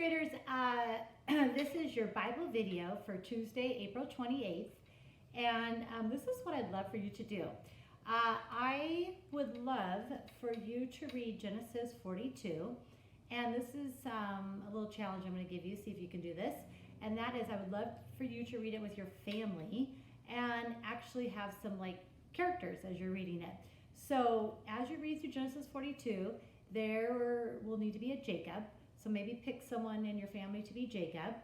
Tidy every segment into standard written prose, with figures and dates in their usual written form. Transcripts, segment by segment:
graders, this is your Bible video for Tuesday, April 28th, and this is what I'd love for you to do. I would love for you to read Genesis 42, and this is a little challenge I'm going to give you, see if you can do this, and that is I would love for you to read it with your family and actually have some characters as you're reading it. So as you read through Genesis 42, there will need to be a Jacob. So maybe pick someone in your family to be Jacob.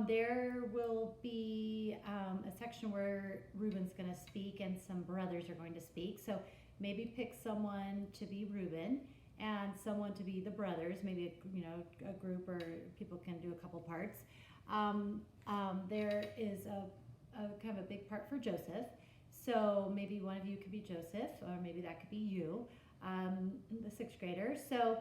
There will be a section where Reuben's going to speak and some brothers are going to speak. So maybe pick someone to be Reuben and someone to be the brothers. Maybe a group or people can do a couple parts. There is a kind of a big part for Joseph. So maybe one of you could be Joseph, or maybe that could be you, the sixth grader. So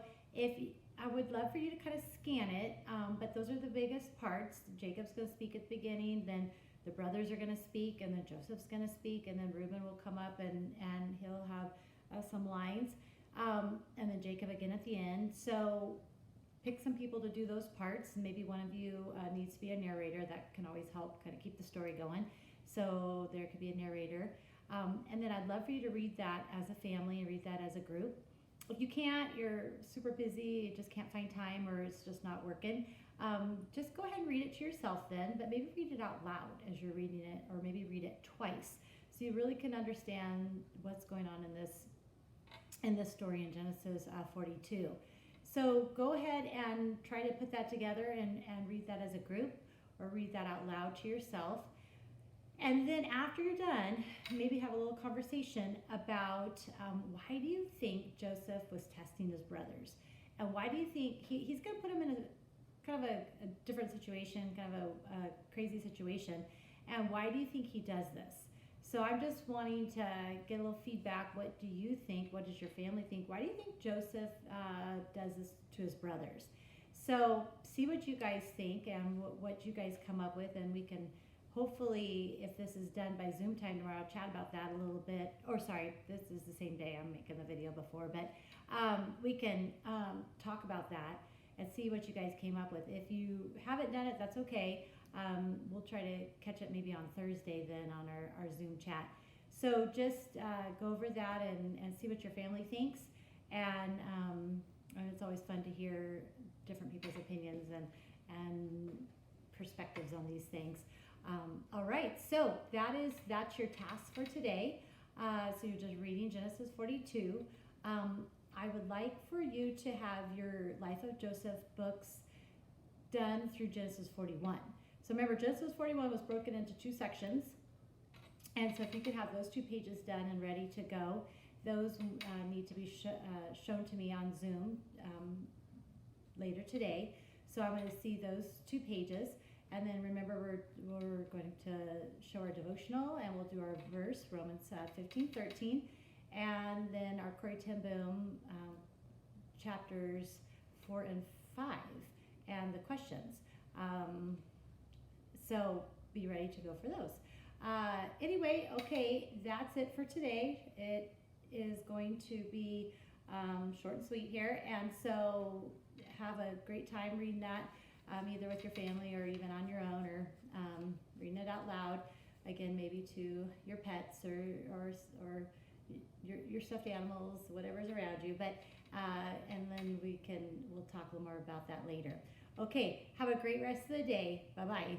I would love for you to kind of scan it, but those are the biggest parts. Jacob's going to speak at the beginning, then the brothers are going to speak, and then Joseph's going to speak, and then Reuben will come up and he'll have some lines, and then Jacob again at the end. So pick some people to do those parts. Maybe one of you needs to be a narrator. That can always help kind of keep the story going. So there could be a narrator. And then I'd love for you to read that as a family and read that as a group. If you can't, you're super busy, you just can't find time, or it's just not working, just go ahead and read it to yourself then, but maybe read it out loud as you're reading it, or maybe read it twice so you really can understand what's going on in this story in Genesis 42. So go ahead and try to put that together and read that as a group, or read that out loud to yourself. And then after you're done, maybe have a little conversation about why do you think Joseph was testing his brothers? And why do you think he's going to put them in a kind of a different situation, kind of a crazy situation? And why do you think he does this? So I'm just wanting to get a little feedback. What do you think? What does your family think? Why do you think Joseph does this to his brothers? So see what you guys think and what you guys come up with, and we can hopefully, if this is done by Zoom time tomorrow, I'll chat about that a little bit. Or sorry, this is the same day I'm making the video before, but we can talk about that and see what you guys came up with. If you haven't done it, that's okay. We'll try to catch up maybe on Thursday then on our Zoom chat. So just go over that and see what your family thinks. And it's always fun to hear different people's opinions and perspectives on these things. All right, so that's your task for today. So you're just reading Genesis 42. I would like for you to have your Life of Joseph books done through Genesis 41. So remember, Genesis 41 was broken into two sections. And so if you could have those 2 pages done and ready to go, those need to be shown to me on Zoom later today. So I'm going to see those 2 pages. And then remember, we're going to show our devotional, and we'll do our verse, Romans 15:13, and then our Corrie ten Boom chapters 4 and 5, and the questions. So be ready to go for those. Anyway, okay, that's it for today. It is going to be short and sweet here, and so have a great time reading that. Either with your family or even on your own, or reading it out loud, again, maybe to your pets or your stuffed animals, whatever's around you. But and then we'll talk a little more about that later. Okay, have a great rest of the day. Bye-bye.